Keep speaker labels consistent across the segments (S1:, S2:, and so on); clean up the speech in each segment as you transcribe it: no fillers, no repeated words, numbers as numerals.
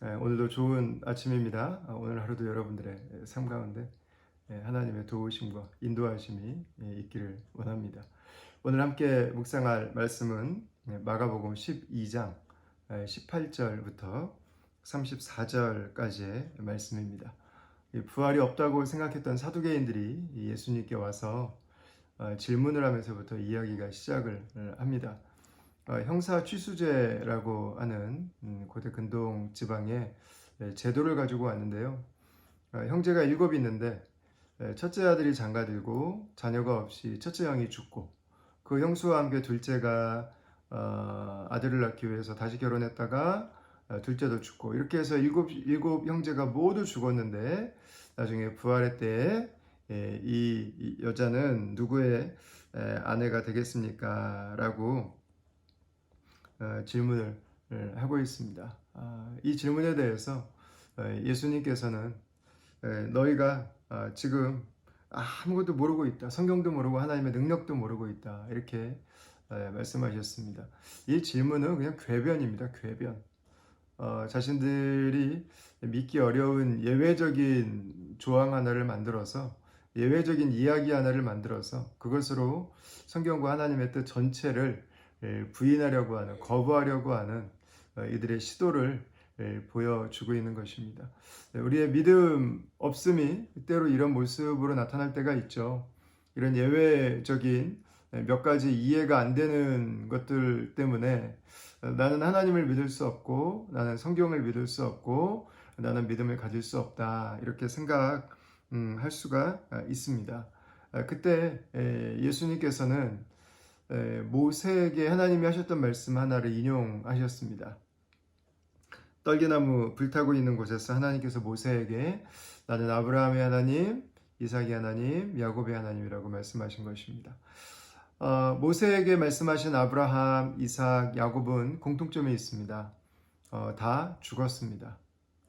S1: 오늘도 좋은 아침입니다. 오늘 하루도 여러분들의 삶 가운데 하나님의 도우심과 인도하심이 있기를 원합니다. 오늘 함께 묵상할 말씀은 마가복음 12장 18절부터 34절까지의 말씀입니다. 부활이 없다고 생각했던 사두개인들이 예수님께 와서 질문을 하면서부터 이야기가 시작을 합니다. 형사 취수제라고 하는 고대 근동 지방의 제도를 가지고 왔는데요. 형제가 7 있는데 첫째 아들이 장가들고 자녀가 없이 첫째 형이 죽고 그 형수와 함께 둘째가 아들을 낳기 위해서 다시 결혼했다가 둘째도 죽고 이렇게 해서 일곱 형제가 모두 죽었는데 나중에 부활의 때에 이 여자는 누구의 아내가 되겠습니까? 라고 질문을 하고 있습니다. 이 질문에 대해서 예수님께서는 너희가 지금 아무것도 모르고 있다. 성경도 모르고 하나님의 능력도 모르고 있다. 이렇게 말씀하셨습니다. 이 질문은 그냥 궤변입니다. 궤변. 자신들이 믿기 어려운 예외적인 조항 하나를 만들어서 예외적인 이야기 하나를 만들어서 그것으로 성경과 하나님의 뜻 전체를 부인하려고 하는, 거부하려고 하는 이들의 시도를 보여주고 있는 것입니다. 우리의 믿음 없음이 때로 이런 모습으로 나타날 때가 있죠. 이런 예외적인 몇 가지 이해가 안 되는 것들 때문에 나는 하나님을 믿을 수 없고 나는 성경을 믿을 수 없고 나는 믿음을 가질 수 없다 이렇게 생각할 수가 있습니다. 그때 예수님께서는 모세에게 하나님이 하셨던 말씀 하나를 인용하셨습니다. 떨기나무 불타고 있는 곳에서 하나님께서 모세에게 나는 아브라함의 하나님, 이삭의 하나님, 야곱의 하나님이라고 말씀하신 것입니다. 모세에게 말씀하신 아브라함, 이삭, 야곱은 공통점이 있습니다. 다 죽었습니다.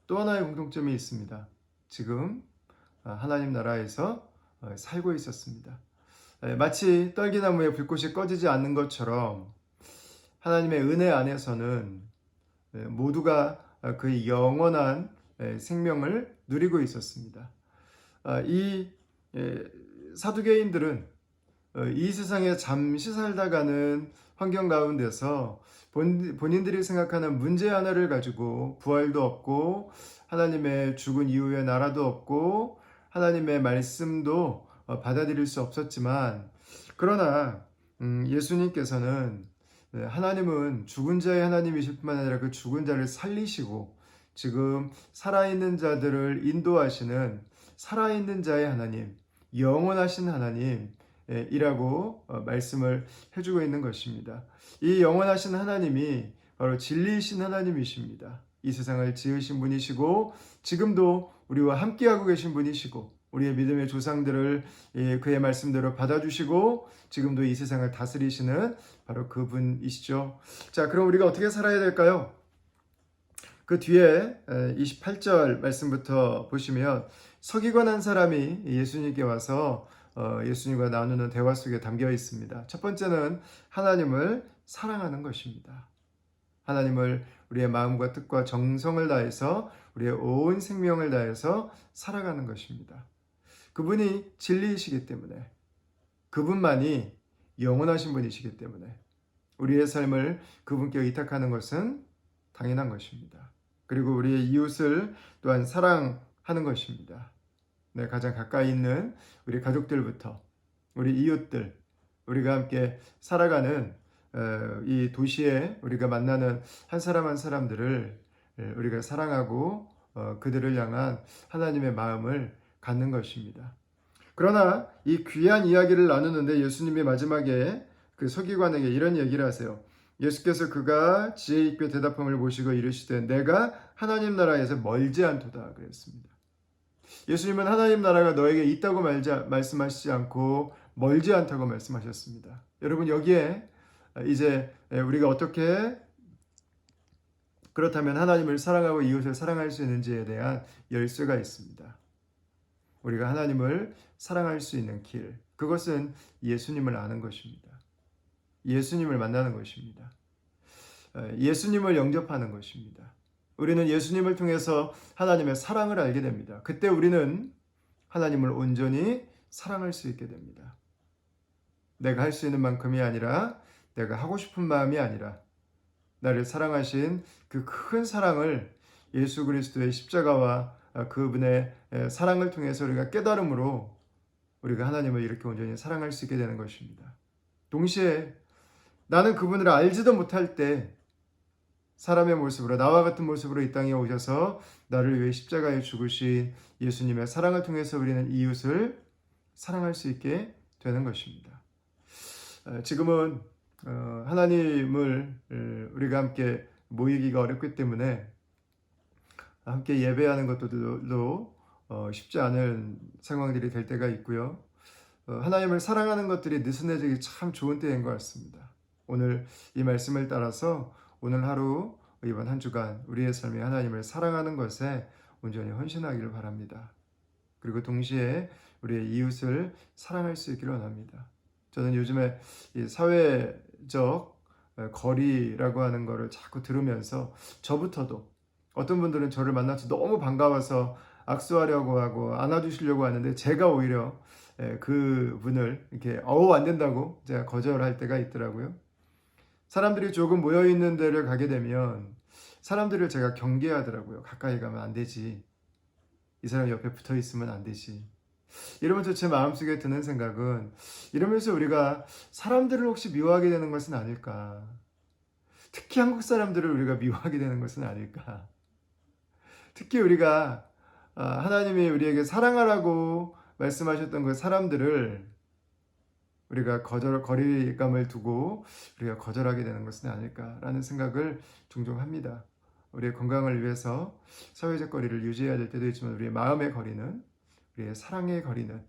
S1: 또 하나의 공통점이 있습니다. 지금 하나님 나라에서 살고 있었습니다. 마치 떨기나무에 불꽃이 꺼지지 않는 것처럼 하나님의 은혜 안에서는 모두가 그 영원한 생명을 누리고 있었습니다. 이 사두개인들은 이 세상에 잠시 살다가는 환경 가운데서 본인들이 생각하는 문제 하나를 가지고 부활도 없고 하나님의 죽은 이후에 나라도 없고 하나님의 말씀도 받아들일 수 없었지만 그러나 예수님께서는 하나님은 죽은 자의 하나님이실 뿐만 아니라 그 죽은 자를 살리시고 지금 살아있는 자들을 인도하시는 살아있는 자의 하나님, 영원하신 하나님이라고 말씀을 해주고 있는 것입니다. 이 영원하신 하나님이 바로 진리이신 하나님이십니다. 이 세상을 지으신 분이시고 지금도 우리와 함께하고 계신 분이시고 우리의 믿음의 조상들을 그의 말씀대로 받아주시고 지금도 이 세상을 다스리시는 바로 그분이시죠. 자, 그럼 우리가 어떻게 살아야 될까요? 그 뒤에 28절 말씀부터 보시면 서기관 한 사람이 예수님께 와서 예수님과 나누는 대화 속에 담겨 있습니다. 첫 번째는 하나님을 사랑하는 것입니다. 하나님을 우리의 마음과 뜻과 정성을 다해서 우리의 온 생명을 다해서 살아가는 것입니다. 그분이 진리이시기 때문에 그분만이 영원하신 분이시기 때문에 우리의 삶을 그분께 의탁하는 것은 당연한 것입니다. 그리고 우리의 이웃을 또한 사랑하는 것입니다. 가장 가까이 있는 우리 가족들부터 우리 이웃들, 우리가 함께 살아가는 이 도시에 우리가 만나는 한 사람 한 사람들을 우리가 사랑하고 그들을 향한 하나님의 마음을 갖는 것입니다. 그러나 이 귀한 이야기를 나누는데 예수님이 마지막에 그 서기관에게 이런 얘기를 하세요. 예수께서 그가 지혜 있게 대답함을 보시고 이르시되 내가 하나님 나라에서 멀지 않도다 그랬습니다. 예수님은 하나님 나라가 너에게 있다고 말씀하시지 않고 멀지 않다고 말씀하셨습니다. 여러분 여기에 이제 우리가 어떻게 그렇다면 하나님을 사랑하고 이웃을 사랑할 수 있는지에 대한 열쇠가 있습니다. 우리가 하나님을 사랑할 수 있는 길, 그것은 예수님을 아는 것입니다. 예수님을 만나는 것입니다. 예수님을 영접하는 것입니다. 우리는 예수님을 통해서 하나님의 사랑을 알게 됩니다. 그때 우리는 하나님을 온전히 사랑할 수 있게 됩니다. 내가 할 수 있는 만큼이 아니라 내가 하고 싶은 마음이 아니라 나를 사랑하신 그 큰 사랑을 예수 그리스도의 십자가와 그분의 사랑을 통해서 우리가 깨달음으로 우리가 하나님을 이렇게 온전히 사랑할 수 있게 되는 것입니다. 동시에 나는 그분을 알지도 못할 때 사람의 모습으로 나와 같은 모습으로 이 땅에 오셔서 나를 위해 십자가에 죽으신 예수님의 사랑을 통해서 우리는 이웃을 사랑할 수 있게 되는 것입니다. 지금은 하나님을 우리가 함께 모이기가 어렵기 때문에 함께 예배하는 것도 쉽지 않은 상황들이 될 때가 있고요. 하나님을 사랑하는 것들이 느슨해지기 참 좋은 때인 것 같습니다. 오늘 이 말씀을 따라서 오늘 하루 이번 한 주간 우리의 삶에 하나님을 사랑하는 것에 온전히 헌신하기를 바랍니다. 그리고 동시에 우리의 이웃을 사랑할 수 있기를 원합니다. 저는 요즘에 이 사회적 거리라고 하는 거를 자꾸 들으면서 저부터도 어떤 분들은 저를 만나서 너무 반가워서 악수하려고 하고 안아주시려고 하는데 제가 오히려 그분을 이렇게 안 된다고 제가 거절할 때가 있더라고요. 사람들이 조금 모여있는 데를 가게 되면 사람들을 제가 경계하더라고요. 가까이 가면 안 되지. 이 사람 옆에 붙어 있으면 안 되지. 이러면서 제 마음속에 드는 생각은 이러면서 우리가 사람들을 혹시 미워하게 되는 것은 아닐까. 특히 한국 사람들을 우리가 미워하게 되는 것은 아닐까. 특히 우리가 하나님이 우리에게 사랑하라고 말씀하셨던 그 사람들을 우리가 거리감을 두고 우리가 거절하게 되는 것은 아닐까라는 생각을 종종 합니다. 우리의 건강을 위해서 사회적 거리를 유지해야 될 때도 있지만 우리의 마음의 거리는, 우리의 사랑의 거리는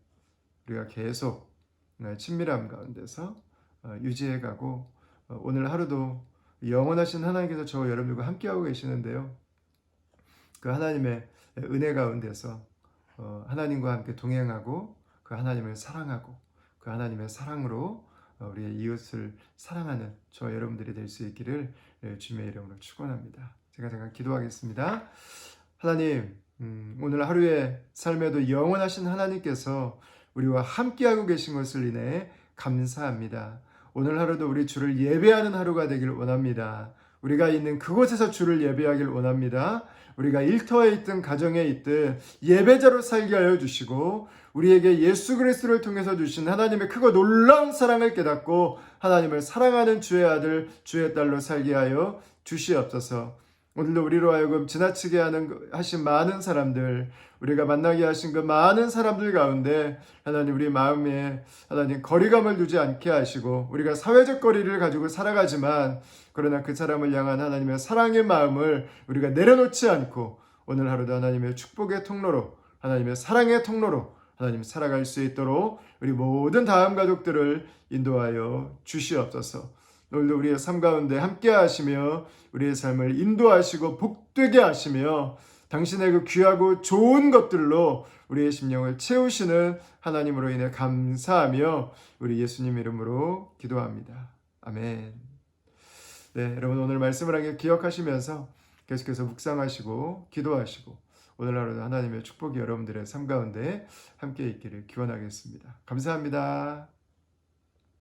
S1: 우리가 계속 친밀함 가운데서 유지해가고 오늘 하루도 영원하신 하나님께서 저와 여러분들과 함께하고 계시는데요. 그 하나님의 은혜 가운데서 하나님과 함께 동행하고 그 하나님을 사랑하고 그 하나님의 사랑으로 우리의 이웃을 사랑하는 저와 여러분들이 될 수 있기를 주님의 이름으로 축원합니다. 제가 잠깐 기도하겠습니다. 하나님, 오늘 하루의 삶에도 영원하신 하나님께서 우리와 함께하고 계신 것을 인해 감사합니다. 오늘 하루도 우리 주를 예배하는 하루가 되길 원합니다. 우리가 있는 그곳에서 주를 예배하길 원합니다. 우리가 일터에 있든 가정에 있든 예배자로 살게 하여 주시고 우리에게 예수 그리스도를 통해서 주신 하나님의 크고 놀라운 사랑을 깨닫고 하나님을 사랑하는 주의 아들 주의 딸로 살게 하여 주시옵소서. 오늘도 우리로 하여금 지나치게 하신 많은 사람들, 우리가 만나게 하신 그 많은 사람들 가운데 하나님 우리 마음에 하나님 거리감을 두지 않게 하시고 우리가 사회적 거리를 가지고 살아가지만 그러나 그 사람을 향한 하나님의 사랑의 마음을 우리가 내려놓지 않고 오늘 하루도 하나님의 축복의 통로로 하나님의 사랑의 통로로 하나님 살아갈 수 있도록 우리 모든 다음 가족들을 인도하여 주시옵소서. 오늘도 우리의 삶 가운데 함께 하시며 우리의 삶을 인도하시고 복되게 하시며 당신의 그 귀하고 좋은 것들로 우리의 심령을 채우시는 하나님으로 인해 감사하며 우리 예수님 이름으로 기도합니다. 아멘. 네, 여러분 오늘 말씀을 함께 기억하시면서 계속해서 묵상하시고 기도하시고 오늘 하루도 하나님의 축복이 여러분들의 삶 가운데 함께 있기를 기원하겠습니다. 감사합니다.